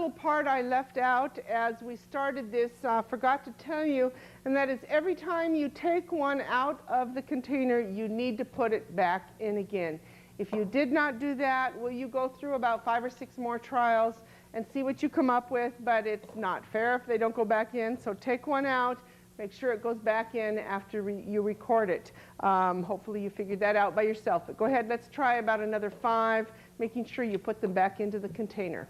little part I left out as we started this, forgot to tell you, and that is every time you take one out of the container, you need to put it back in again. If you did not do that, will you go through about 5 or 6 more trials and see what you come up with? But it's not fair if they don't go back in, so take one out. Make sure it goes back in after you record it. Hopefully you figured that out by yourself. But go ahead, let's try about another 5, making sure you put them back into the container.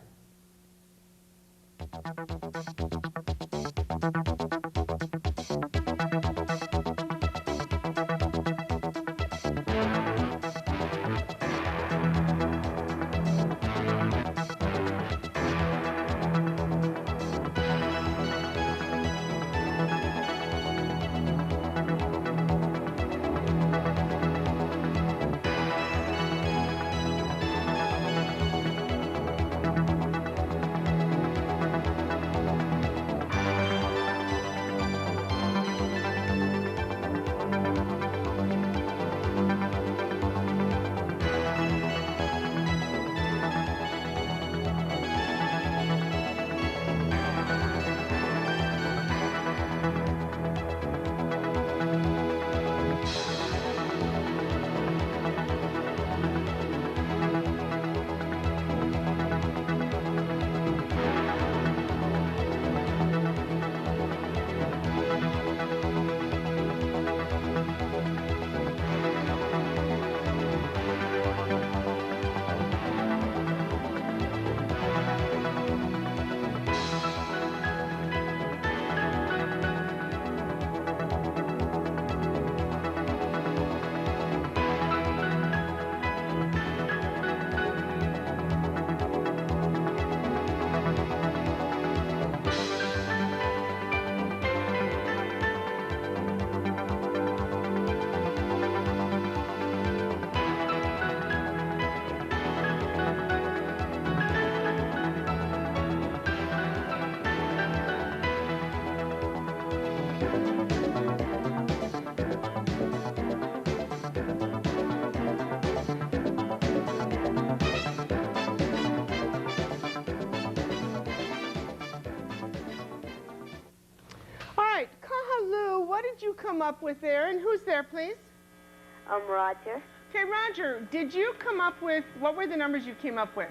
What did you come up with there? And who's there, please? Roger. Okay, Roger, did you come up with, what were the numbers you came up with?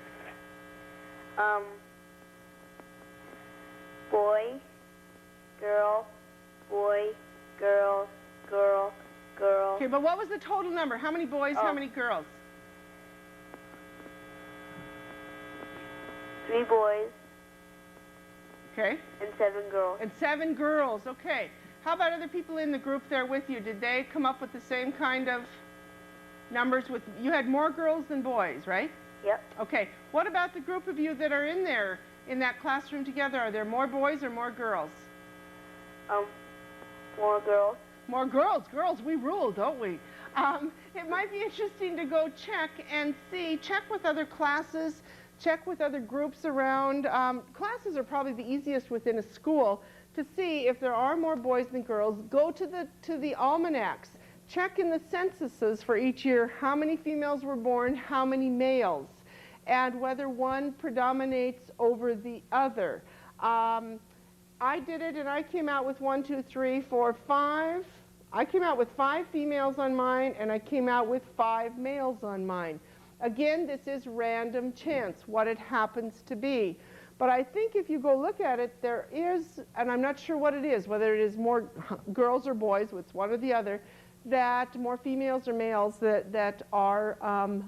Boy, girl, girl, girl. Okay, but what was the total number? How many boys, how many girls? 3 boys. Okay. And 7 girls. And 7 girls, okay. How about other people in the group there with you? Did they come up with the same kind of numbers with, you had more girls than boys, right? Yep. Okay, what about the group of you that are in there, in that classroom together? Are there more boys or more girls? More girls. More girls. Girls, we rule, don't we? It might be interesting to go check and see, check with other classes, check with other groups around. Classes are probably the easiest within a school to see if there are more boys than girls. Go to the almanacs. Check in the censuses for each year how many females were born, how many males, and whether one predominates over the other. I did it and I came out with 1, 2, 3, 4, 5. I came out with 5 females on mine and I came out with 5 males on mine. Again, this is random chance, what it happens to be. But I think if you go look at it, there is, and I'm not sure what it is, whether it is more girls or boys, it's one or the other, that more females or males that are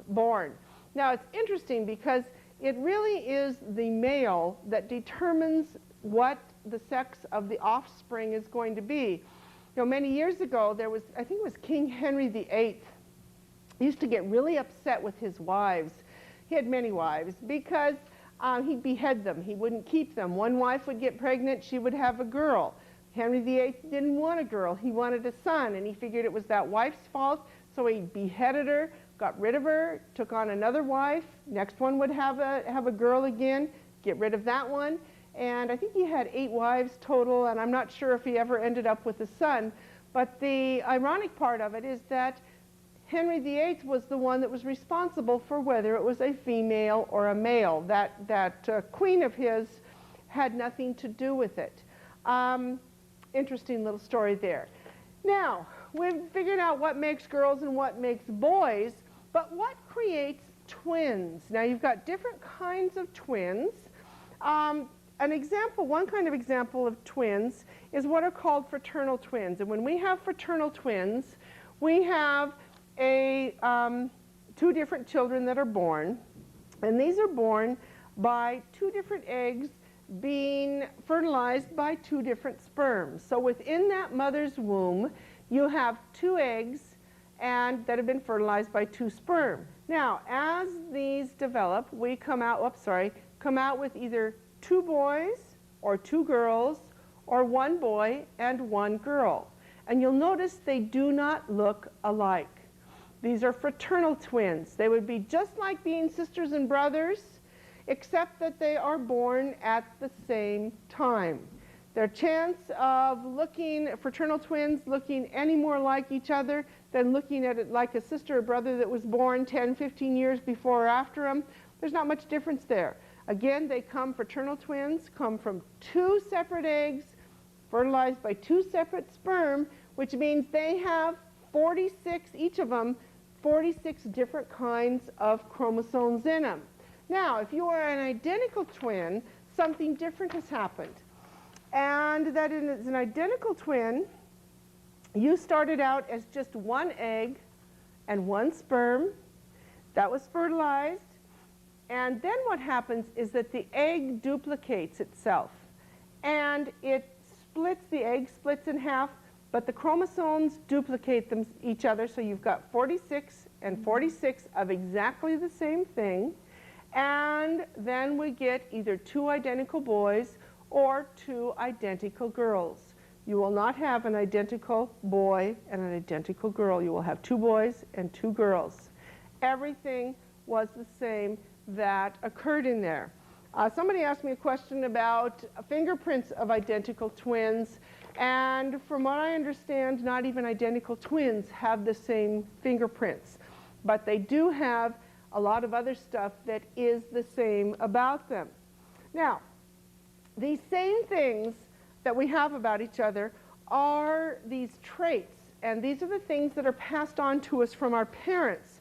born. Now it's interesting because it really is the male that determines what the sex of the offspring is going to be. You know, many years ago there was, I think it was King Henry VIII, used to get really upset with his wives. He had many wives because he'd behead them. He wouldn't keep them. One wife would get pregnant, she would have a girl. Henry VIII didn't want a girl, he wanted a son, and he figured it was that wife's fault, so he beheaded her, got rid of her, took on another wife. Next one would have a girl again, get rid of that one. And I think he had 8 wives total, and I'm not sure if he ever ended up with a son. But the ironic part of it is that Henry VIII was the one that was responsible for whether it was a female or a male. That queen of his had nothing to do with it. Interesting little story there. Now, we've figured out what makes girls and what makes boys, but what creates twins? Now, you've got different kinds of twins. An example, one kind of example of twins is what are called fraternal twins. And when we have fraternal twins, we have two different children that are born. And these are born by two different eggs being fertilized by two different sperms. So within that mother's womb, you have two eggs and that have been fertilized by two sperm. Now, as these develop, we come out with either two boys or two girls or one boy and one girl. And you'll notice they do not look alike. These are fraternal twins. They would be just like being sisters and brothers, except that they are born at the same time. Their chance of fraternal twins looking any more like each other than looking at it like a sister or brother that was born 10, 15 years before or after them, there's not much difference there. Again, fraternal twins come from two separate eggs fertilized by two separate sperm, which means they have 46, each of them, 46 different kinds of chromosomes in them. Now, if you are an identical twin, something different has happened. And that is an identical twin. You started out as just one egg and one sperm. That was fertilized. And then what happens is that the egg duplicates itself. And the egg splits in half, but the chromosomes duplicate each other. So you've got 46 and 46 of exactly the same thing. And then we get either two identical boys or two identical girls. You will not have an identical boy and an identical girl. You will have two boys and two girls. Everything was the same that occurred in there. Somebody asked me a question about fingerprints of identical twins, and from what I understand, not even identical twins have the same fingerprints, but they do have a lot of other stuff that is the same about them. Now, these same things that we have about each other are these traits, and these are the things that are passed on to us from our parents.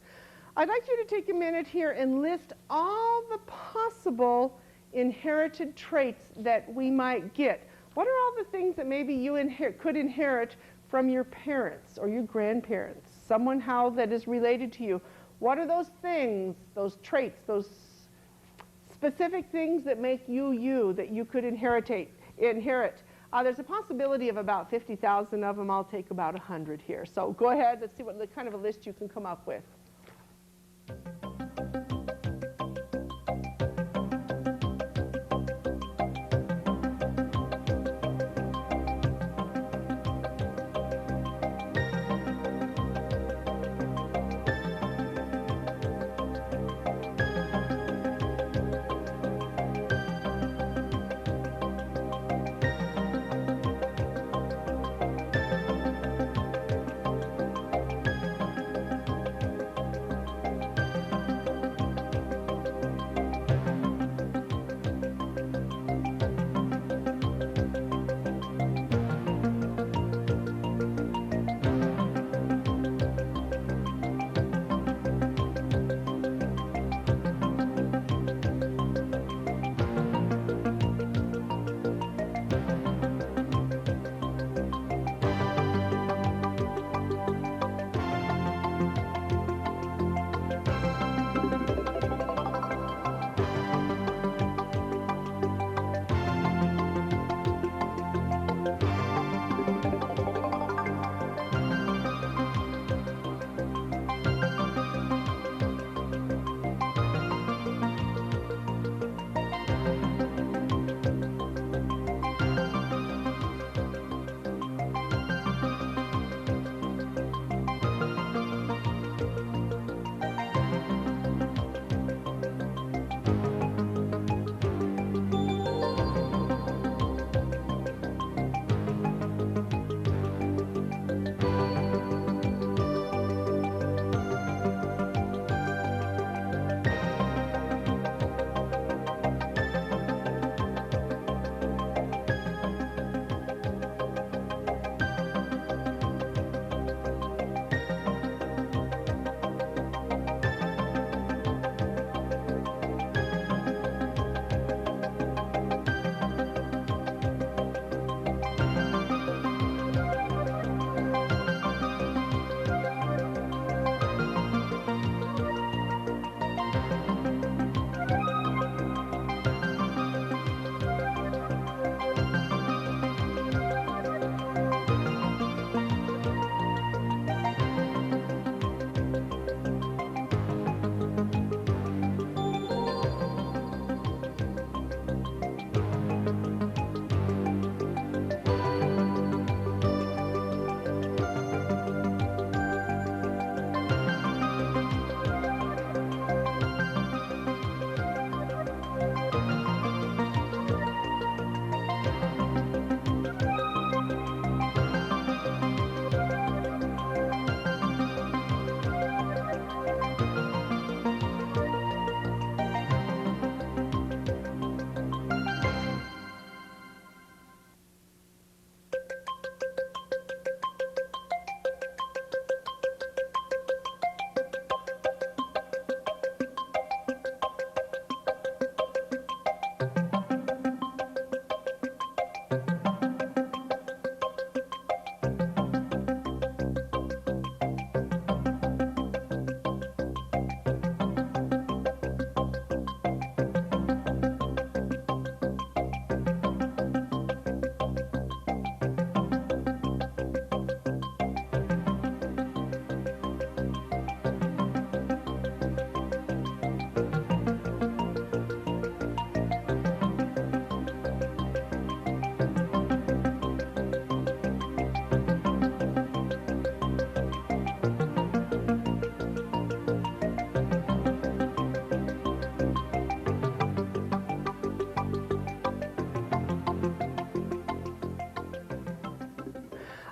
I'd like you to take a minute here and list all the possible inherited traits that we might get. What are all the things that maybe you could inherit from your parents or your grandparents, someone that is related to you? What are those things, those traits, those specific things that make you you, that you could inherit? There's a possibility of about 50,000 of them. I'll take about 100 here. So go ahead, let's see what kind of a list you can come up with.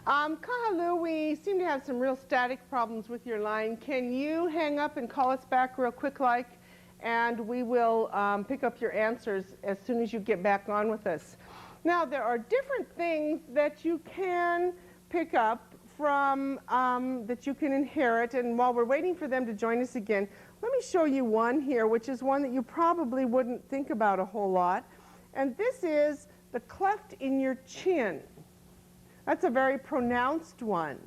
Kahalu, we seem to have some real static problems with your line. Can you hang up and call us back real quick like, and we will pick up your answers as soon as you get back on with us. Now, there are different things that you can pick up from, that you can inherit, and while we're waiting for them to join us again, let me show you one here, which is one that you probably wouldn't think about a whole lot, and this is the cleft in your chin. That's a very pronounced one.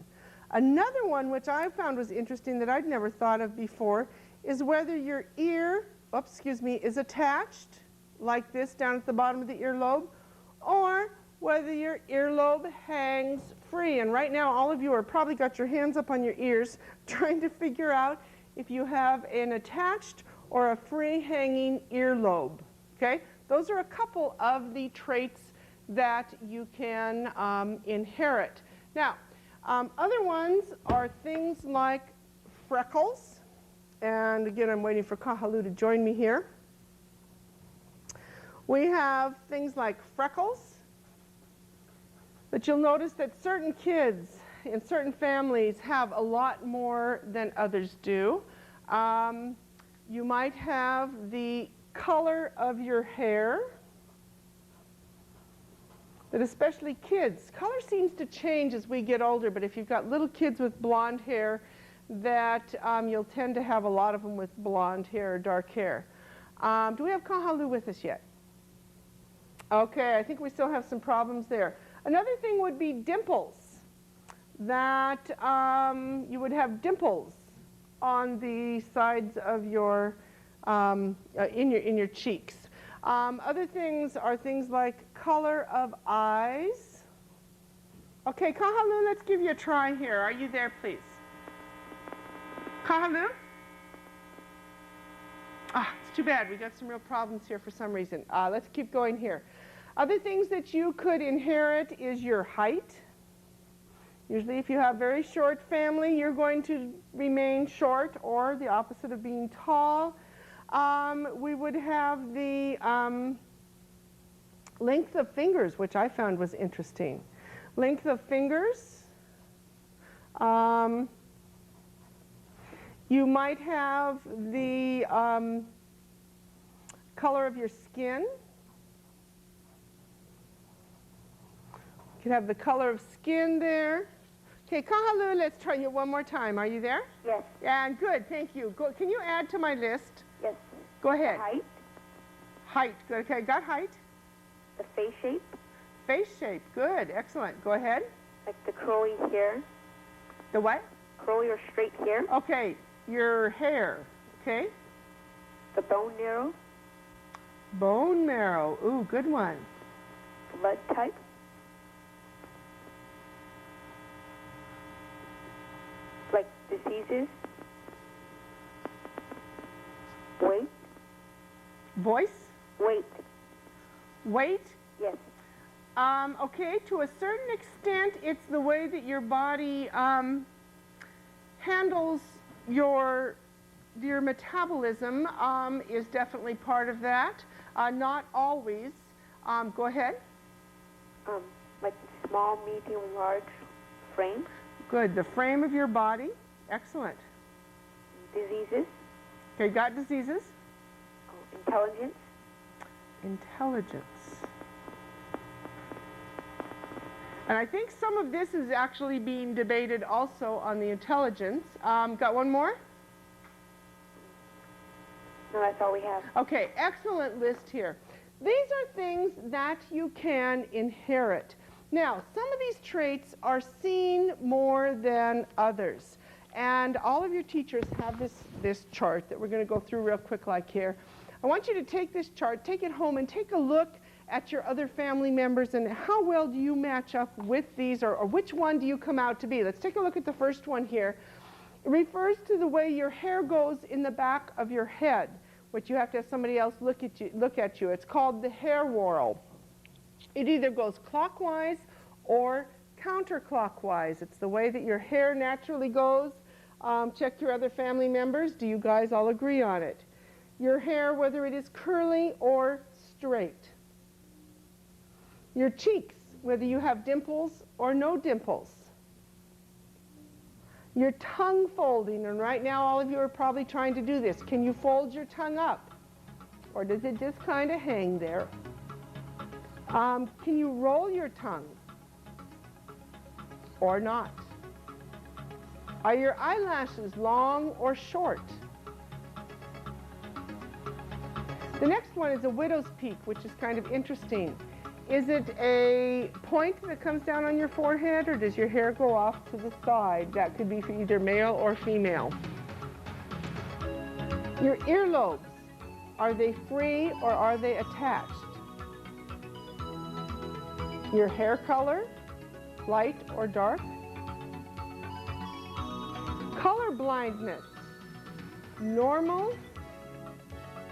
Another one which I found was interesting that I'd never thought of before is whether your ear, is attached like this down at the bottom of the earlobe, or whether your earlobe hangs free. And right now all of you are probably got your hands up on your ears trying to figure out if you have an attached or a free hanging earlobe. Okay? Those are a couple of the traits that you can inherit. Now, other ones are things like freckles. And again, I'm waiting for Kahalu to join me here. We have things like freckles. But you'll notice that certain kids in certain families have a lot more than others do. You might have the color of your hair. But especially kids. Color seems to change as we get older, but if you've got little kids with blonde hair, that you'll tend to have a lot of them with blonde hair or dark hair. Do we have Kahalu with us yet? Okay, I think we still have some problems there. Another thing would be dimples. That you would have dimples on the sides of your, in your cheeks. Other things are things like color of eyes. Okay, Kahalu, let's give you a try here. Are you there, please? Kahalu? Ah, it's too bad. We got some real problems here for some reason. Let's keep going here. Other things that you could inherit is your height. Usually if you have a very short family, you're going to remain short, or the opposite of being tall. We would have the length of fingers, which I found was interesting. Length of fingers. You might have the color of your skin. You could have the color of skin there. Okay, Kahalu, let's try you one more time. Are you there? Yes. Yeah, good, thank you. Can you add to my list? Yes. Go ahead. Height. Height, good. Okay, got height. The face shape. Face shape, good, excellent. Go ahead. Like the curly hair. The what? Curly or straight hair. Okay, your hair, okay. The bone marrow. Bone marrow, ooh, good one. Blood type. Like diseases. Weight. Voice? Weight. Weight? Yes. Okay, to a certain extent, it's the way that your body handles your metabolism is definitely part of that. Not always. Go ahead. Like small, medium, large frame. Good. The frame of your body. Excellent. Diseases. Okay, got diseases. Intelligence. Intelligence. And I think some of this is actually being debated also on the intelligence. Got one more? No, that's all we have. Okay, excellent list here. These are things that you can inherit. Now, some of these traits are seen more than others. And all of your teachers have this chart that we're going to go through real quick like here. I want you to take this chart, take it home, and take a look at your other family members and how well do you match up with these, or which one do you come out to be. Let's take a look at the first one here. It refers to the way your hair goes in the back of your head, which you have to have somebody else look at you. It's called the hair whorl. It either goes clockwise or counterclockwise. It's the way that your hair naturally goes. Check your other family members. Do you guys all agree on it? Your hair, whether it is curly or straight. Your cheeks, whether you have dimples or no dimples. Your tongue folding, and right now all of you are probably trying to do this. Can you fold your tongue up? Or does it just kind of hang there? Can you roll your tongue? Or not? Are your eyelashes long or short? The next one is a widow's peak, which is kind of interesting. Is it a point that comes down on your forehead, or does your hair go off to the side? That could be for either male or female. Your earlobes, are they free or are they attached? Your hair color, light or dark? Color blindness, normal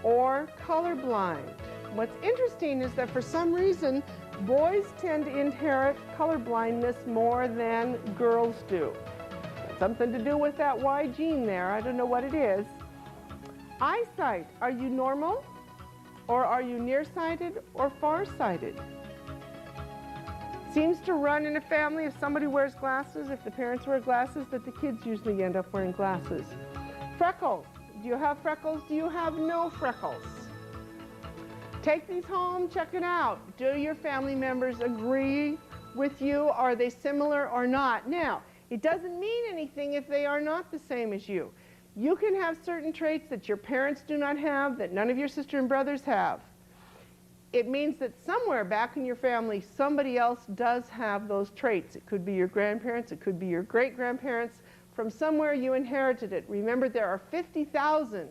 or colorblind? What's interesting is that for some reason, boys tend to inherit color blindness more than girls do. Got something to do with that Y gene there. I don't know what it is. Eyesight, are you normal? Or are you nearsighted or farsighted? Seems to run in a family if somebody wears glasses, if the parents wear glasses, that the kids usually end up wearing glasses. Freckles, do you have freckles? Do you have no freckles? Take these home, check it out. Do your family members agree with you? Are they similar or not? Now, it doesn't mean anything if they are not the same as you. You can have certain traits that your parents do not have, that none of your sister and brothers have. It means that somewhere back in your family, somebody else does have those traits. It could be your grandparents, it could be your great-grandparents. From somewhere you inherited it. Remember, there are 50,000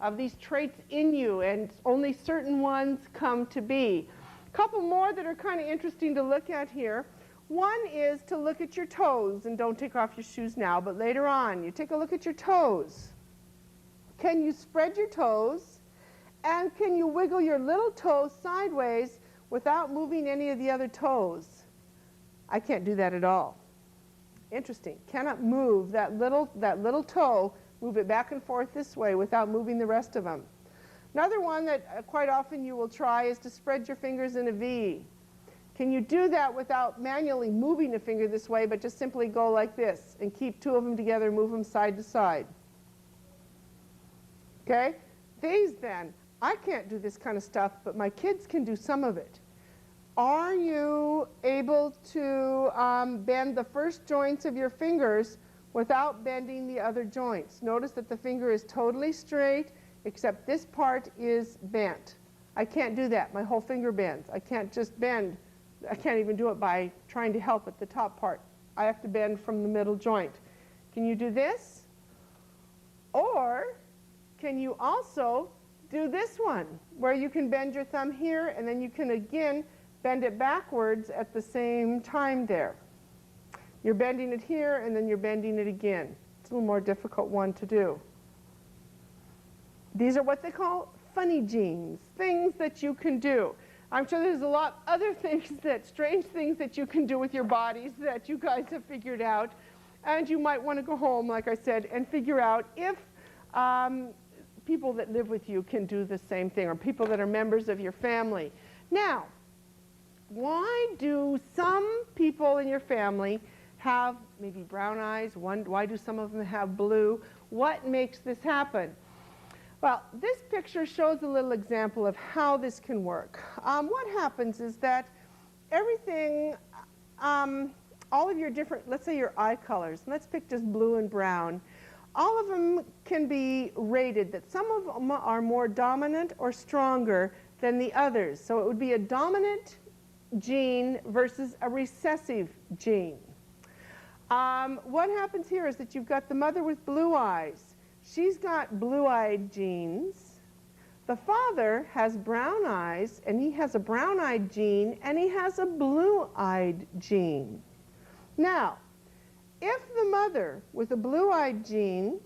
of these traits in you, and only certain ones come to be. A couple more that are kind of interesting to look at here. One is to look at your toes, and don't take off your shoes now, but later on, you take a look at your toes. Can you spread your toes? And can you wiggle your little toes sideways without moving any of the other toes? I can't do that at all. Interesting. Cannot move that little toe, move it back and forth this way without moving the rest of them. Another one that quite often you will try is to spread your fingers in a V. Can you do that without manually moving a finger this way, but just simply go like this and keep two of them together, move them side to side? Okay? These then, I can't do this kind of stuff, but my kids can do some of it. Are you able to bend the first joints of your fingers without bending the other joints? Notice that the finger is totally straight, except this part is bent. I can't do that. My whole finger bends. I can't just bend. I can't even do it by trying to help at the top part. I have to bend from the middle joint. Can you do this? Or can you also do this one, where you can bend your thumb here, and then you can again bend it backwards at the same time there. You're bending it here, and then you're bending it again. It's a little more difficult one to do. These are what they call funny genes, things that you can do. I'm sure there's a lot other things strange things that you can do with your bodies that you guys have figured out, and you might want to go home, like I said, and figure out if people that live with you can do the same thing, or people that are members of your family. Now, why do some people in your family have maybe brown eyes? Why do some of them have blue? What makes this happen? Well, this picture shows a little example of how this can work. What happens is that everything, all of your different, let's say your eye colors, let's pick just blue and brown, all of them can be rated that some of them are more dominant or stronger than the others. So it would be a dominant gene versus a recessive gene. What happens here is that you've got the mother with blue eyes. She's got blue-eyed genes. The father has brown eyes, and he has a brown-eyed gene, and he has a blue-eyed gene. Now, if the mother with a blue-eyed gene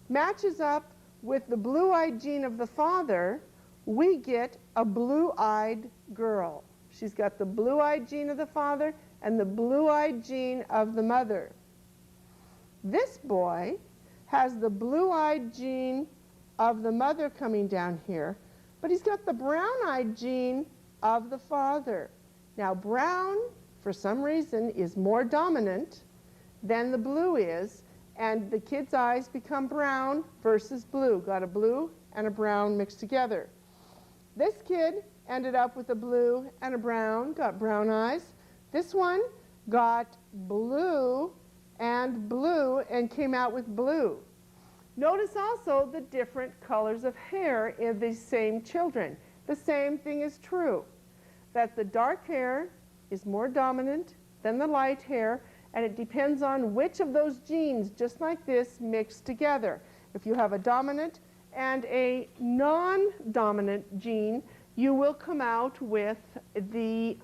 matches up with the blue-eyed gene of the father, we get a blue-eyed girl. She's got the blue-eyed gene of the father and the blue-eyed gene of the mother. This boy has the blue-eyed gene of the mother coming down here, but he's got the brown-eyed gene of the father. Now, brown, for some reason, is more dominant than the blue is, and the kid's eyes become brown versus blue. Got a blue and a brown mixed together. This kid ended up with a blue and a brown, got brown eyes. This one got blue and came out with blue. Notice also the different colors of hair in these same children. The same thing is true, that the dark hair is more dominant than the light hair, and it depends on which of those genes, just like this, mixed together. If you have a dominant and a non-dominant gene, you will come out with the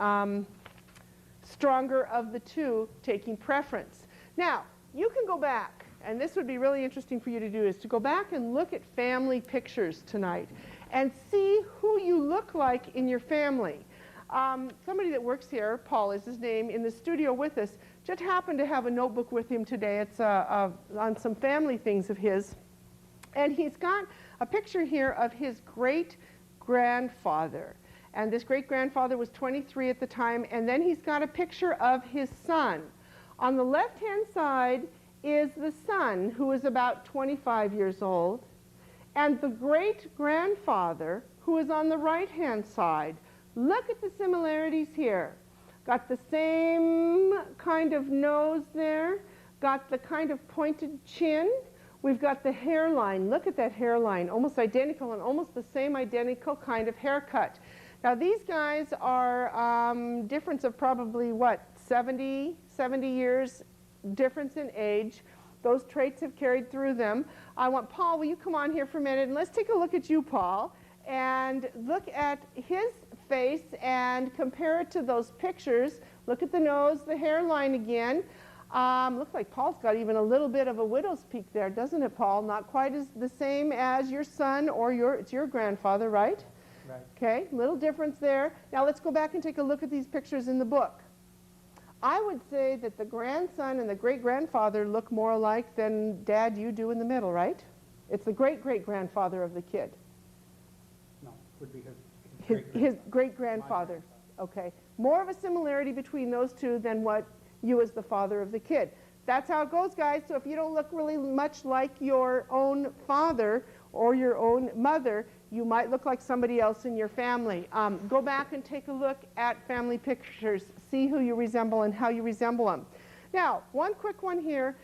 stronger of the two taking preference. Now, you can go back, and this would be really interesting for you to do, is to go back and look at family pictures tonight and see who you look like in your family. Somebody that works here, Paul is his name, in the studio with us, just happened to have a notebook with him today. It's on some family things of his. And he's got a picture here of his great-grandfather. And this great-grandfather was 23 at the time. And then he's got a picture of his son. On the left-hand side is the son, who is about 25 years old, and the great-grandfather, who is on the right-hand side. Look at the similarities here. Got the same kind of nose there, got the kind of pointed chin. We've got the hairline. Look at that hairline, almost identical and almost the same identical kind of haircut. Now these guys are difference of probably, what, 70 years difference in age. Those traits have carried through them. I want Paul, will you come on here for a minute, and let's take a look at you, Paul, and look at his face and compare it to those pictures. Look at the nose, the hairline again. Looks like Paul's got even a little bit of a widow's peak there, doesn't it, Paul? Not quite as the same as your son or it's your grandfather, right? Right. Okay, little difference there. Now let's go back and take a look at these pictures in the book. I would say that the grandson and the great-grandfather look more alike than Dad, you do in the middle, right? It's the great-great-grandfather of the kid. No, would be His great-grandfather. Okay. More of a similarity between those two than what you as the father of the kid. That's how it goes, guys. So if you don't look really much like your own father or your own mother, you might look like somebody else in your family. Go back and take a look at family pictures. See who you resemble and how you resemble them. Now, one quick one here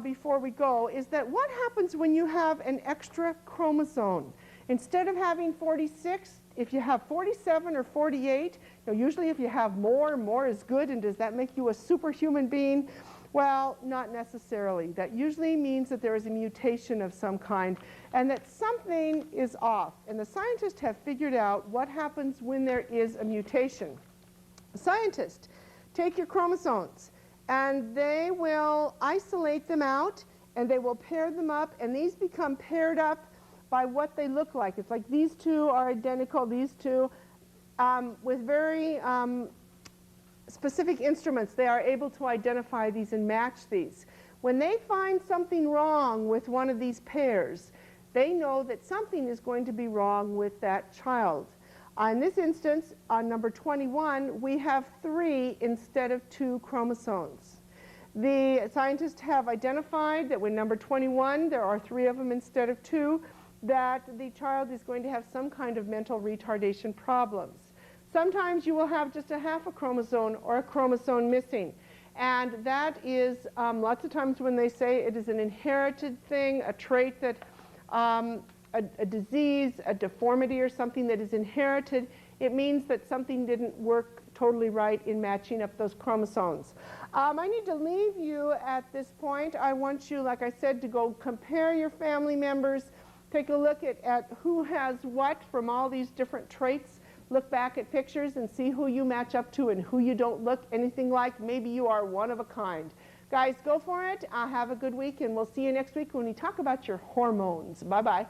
before we go is that what happens when you have an extra chromosome? Instead of having 46, if you have 47 or 48, usually if you have more is good, and does that make you a superhuman being? Well, not necessarily. That usually means that there is a mutation of some kind and that something is off. And the scientists have figured out what happens when there is a mutation. Scientists take your chromosomes and they will isolate them out and they will pair them up, and these become paired up by what they look like. It's like these two are identical, these two, with very specific instruments. They are able to identify these and match these. When they find something wrong with one of these pairs, they know that something is going to be wrong with that child. In this instance, on number 21, we have 3 instead of 2 chromosomes. The scientists have identified that with number 21, there are 3 of them instead of 2, that the child is going to have some kind of mental retardation problems. Sometimes you will have just a half a chromosome or a chromosome missing. And that is lots of times when they say it is an inherited thing, a trait that, a disease, a deformity or something that is inherited, it means that something didn't work totally right in matching up those chromosomes. I need to leave you at this point. I want you, like I said, to go compare your family members, take a look at who has what from all these different traits. Look back at pictures and see who you match up to and who you don't look anything like. Maybe you are one of a kind. Guys, go for it. Have a good week, and we'll see you next week when we talk about your hormones. Bye-bye.